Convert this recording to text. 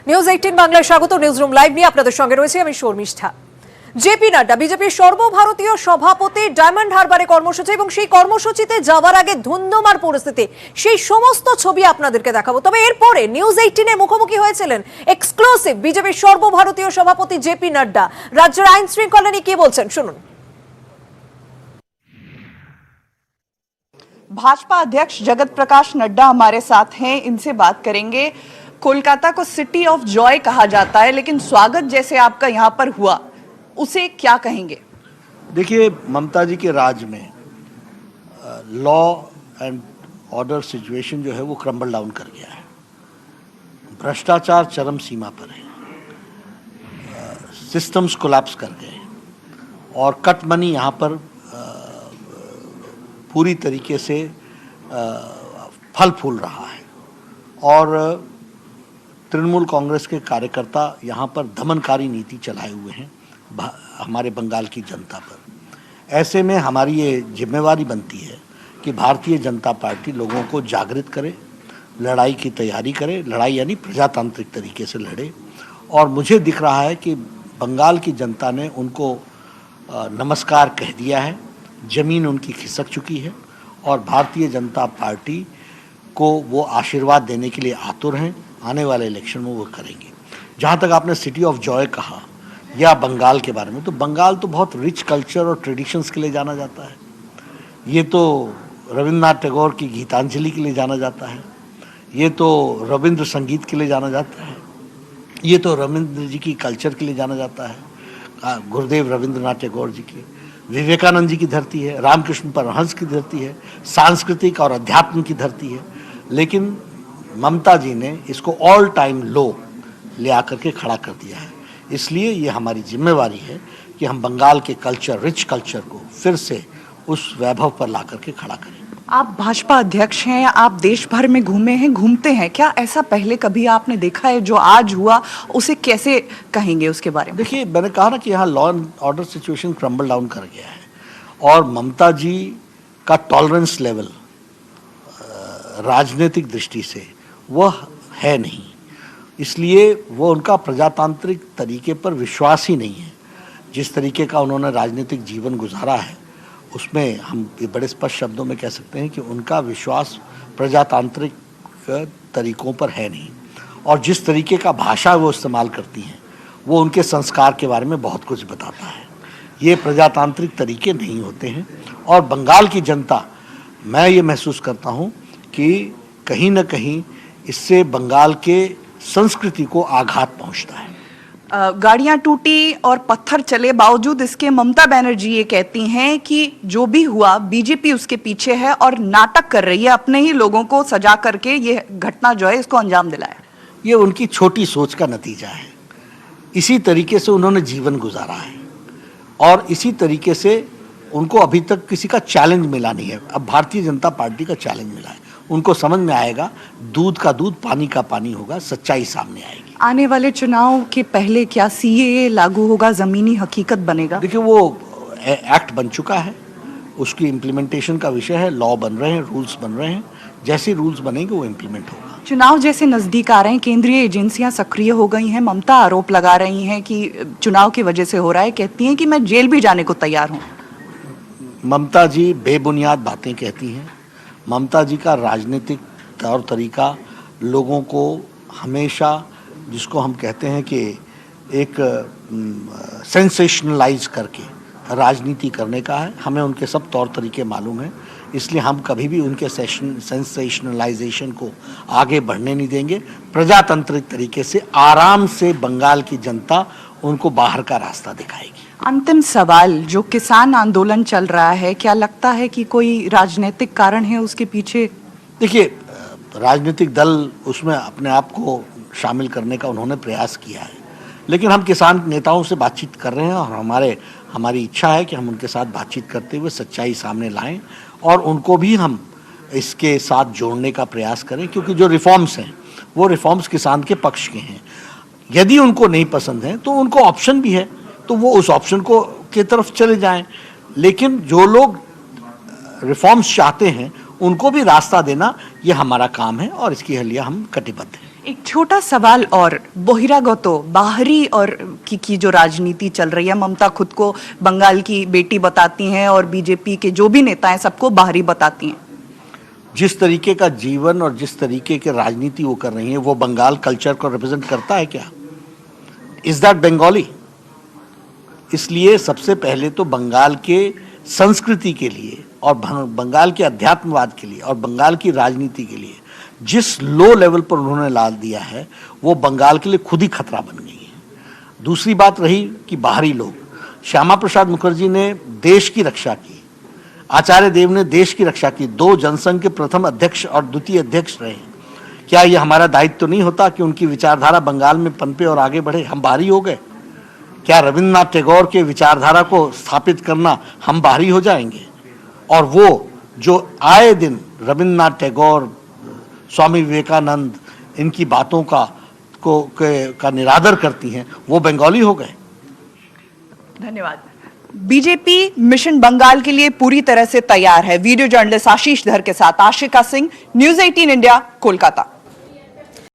News 18 বাংলায় স্বাগত। Newsroom live নিয়ে আপনাদের সঙ্গে রয়েছে আমি শর্মিষ্ঠা। জেপি নাড্ডা বিজেপির সর্বভারতীয় সভাপতি ডায়মন্ড হারবারে কর্মসূচি এবং সেই কর্মসূচিতে যাওয়ার আগে ধুন্ধুমার পরিস্থিতি, সেই সমস্ত ছবি আপনাদেরকে দেখাবো। তবে এরপরে নিউজ 18 এর মুখোমুখি হয়েছিলেন এক্সক্লুসিভ বিজেপির সর্বভারতীয় সভাপতি জেপি নাড্ডা। রাজ্যের আইন শৃঙ্খলা নিয়ে কি বলছেন শুনুন। भाजपा अध्यक्ष जगत प्रकाश नड्डा हमारे साथ हैं, इनसे बात करेंगे। कोलकाता को सिटी ऑफ जॉय कहा जाता है, लेकिन स्वागत जैसे आपका यहाँ पर हुआ उसे क्या कहेंगे? देखिए, ममता जी के राज में लॉ एंड ऑर्डर सिचुएशन जो है वो क्रम्बल डाउन कर गया है। भ्रष्टाचार चरम सीमा पर है, सिस्टम्स कोलैप्स कर गए और कट मनी यहाँ पर पूरी तरीके से फल फूल रहा है और तृणमूल कांग्रेस के कार्यकर्ता यहाँ पर दमनकारी नीति चलाए हुए हैं हमारे बंगाल की जनता पर। ऐसे में हमारी ये जिम्मेवारी बनती है कि भारतीय जनता पार्टी लोगों को जागृत करे, लड़ाई की तैयारी करे, लड़ाई यानी प्रजातांत्रिक तरीके से लड़े। और मुझे दिख रहा है कि बंगाल की जनता ने उनको नमस्कार कह दिया है, जमीन उनकी खिसक चुकी है और भारतीय जनता पार्टी को वो आशीर्वाद देने के लिए आतुर हैं। आने वाले इलेक्शन में वो करेंगे। जहाँ तक आपने सिटी ऑफ जॉय कहा या बंगाल के बारे में, तो बंगाल तो बहुत रिच कल्चर और ट्रेडिशंस के लिए जाना जाता है। ये तो रविंद्रनाथ टैगोर की गीतांजलि के लिए जाना जाता है, ये तो रविंद्र संगीत के लिए जाना जाता है, ये तो रविंद्र जी की कल्चर के लिए जाना जाता है, गुरुदेव रविंद्रनाथ टैगोर जी की, विवेकानंद जी की धरती है, रामकृष्ण परमहंस की धरती है, सांस्कृतिक और अध्यात्म की धरती है। लेकिन ममता जी ने इसको ऑल टाइम लो ले आकर के खड़ा कर दिया है। इसलिए ये हमारी जिम्मेवारी है कि हम बंगाल के कल्चर, रिच कल्चर को फिर से उस वैभव पर ला करके खड़ा करें। आप भाजपा अध्यक्ष हैं, आप देश भर में घूमे हैं, घूमते हैं, क्या ऐसा पहले कभी आपने देखा है? जो आज हुआ उसे कैसे कहेंगे उसके बारे में? देखिए, मैंने कहा ना कि यहाँ law and order situation crumble down कर गया है और ममता जी का टॉलरेंस लेवल राजनीतिक दृष्टि से वह है नहीं, इसलिए वो उनका प्रजातांत्रिक तरीके पर विश्वास ही नहीं है। जिस तरीके का उन्होंने राजनीतिक जीवन गुजारा है उसमें हम ये बड़े स्पष्ट शब्दों में कह सकते हैं कि उनका विश्वास प्रजातांत्रिक तरीकों पर है नहीं। और जिस तरीके का भाषा वो इस्तेमाल करती हैं वो उनके संस्कार के बारे में बहुत कुछ बताता है। ये प्रजातांत्रिक तरीके नहीं होते हैं और बंगाल की जनता, मैं ये महसूस करता हूँ कि कहीं न कहीं इससे बंगाल के संस्कृति को आघात पहुँचता है। गाड़ियां टूटी और पत्थर चले, बावजूद इसके ममता बनर्जी ये कहती हैं कि जो भी हुआ बीजेपी उसके पीछे है और नाटक कर रही है, अपने ही लोगों को सजा करके ये घटना जो है इसको अंजाम दिलाया। ये उनकी छोटी सोच का नतीजा है। इसी तरीके से उन्होंने जीवन गुजारा है और इसी तरीके से उनको अभी तक किसी का चैलेंज मिला नहीं है। अब भारतीय जनता पार्टी का चैलेंज मिला है, उनको समझ में आएगा दूध का दूध पानी का पानी होगा, सच्चाई सामने आएगी। आने वाले चुनाव के पहले क्या सीएए लागू होगा, जमीनी हकीकत बनेगा? देखिए, वो एक्ट बन चुका है, उसकी इम्प्लीमेंटेशन का विषय है। लॉ बन रहे हैं, रूल्स बन रहे हैं, जैसे रूल्स बनेंगे वो इम्प्लीमेंट होगा। चुनाव जैसे नजदीक आ रहे हैं, केंद्रीय एजेंसियां सक्रिय हो गई हैं, ममता आरोप लगा रही हैं कि चुनाव की वजह से हो रहा है, कहती हैं कि मैं जेल भी जाने को तैयार हूँ। ममता जी बेबुनियाद बातें कहती हैं। ममता जी का राजनीतिक तौर तरीका लोगों को हमेशा, जिसको हम कहते हैं कि एक सेंसेशनलाइज करके राजनीति करने का है। हमें उनके सब तौर तरीके मालूम हैं, इसलिए हम कभी भी उनके सेंसेशनलाइजेशन को आगे बढ़ने नहीं देंगे। प्रजातांत्रिक तरीके से आराम से बंगाल की जनता उनको बाहर का रास्ता दिखाएगी। अंतिम सवाल, जो किसान आंदोलन चल रहा है, क्या लगता है कि कोई राजनीतिक कारण है उसके पीछे? देखिए, राजनीतिक दल उसमें अपने आप को शामिल करने का उन्होंने प्रयास किया है, लेकिन हम किसान नेताओं से बातचीत कर रहे हैं और हमारी इच्छा है कि हम उनके साथ बातचीत करते हुए सच्चाई सामने लाएं और उनको भी हम इसके साथ जोड़ने का प्रयास करें, क्योंकि जो रिफॉर्म्स हैं वो रिफॉर्म्स किसान के पक्ष के हैं। यदि उनको नहीं पसंद है तो उनको ऑप्शन भी है, तो वो उस ऑप्शन को की तरफ चले जाएं। लेकिन जो लोग रिफॉर्म्स चाहते हैं उनको भी रास्ता देना ये हमारा काम है और इसके लिए हम कटिबद्ध हैं। एक छोटा सवाल और बहिरागतो बाहरी और की जो राजनीति चल रही है, ममता खुद को बंगाल की बेटी बताती हैं और बीजेपी के जो भी नेता हैं सबको बाहरी बताती हैं। जिस तरीके का जीवन और जिस तरीके के राजनीति वो कर रही है, वो बंगाल कल्चर को रिप्रेजेंट करता है क्या? Is that Bengali? इसलिए सबसे पहले तो बंगाल के संस्कृति के लिए और बंगाल के अध्यात्मवाद के लिए और बंगाल की राजनीति के लिए जिस लो लेवल पर उन्होंने ला दिया है, वो बंगाल के लिए खुद ही खतरा बन गई है। दूसरी बात रही कि बाहरी लोग, श्यामा प्रसाद मुखर्जी ने देश की रक्षा की, आचार्य देव ने देश की रक्षा की, 2 जनसंघ के प्रथम अध्यक्ष और द्वितीय अध्यक्ष रहे। क्या ये हमारा दायित्व तो नहीं होता कि उनकी विचारधारा बंगाल में पनपे और आगे बढ़े? हम बाहरी हो गए क्या? रविन्द्रनाथ टैगोर के विचारधारा को स्थापित करना हम बाहरी हो जाएंगे? और वो जो आए दिन रविन्द्रनाथ टैगोर, स्वामी विवेकानंद, इनकी बातों का निरादर करती हैं, वो बंगाली हो गए। धन्यवाद। बीजेपी मिशन बंगाल के लिए पूरी तरह से तैयार है। वीडियो जर्नलिस्ट आशीष धर के साथ आशिका सिंह, न्यूज़ 18 इंडिया, कोलकाता।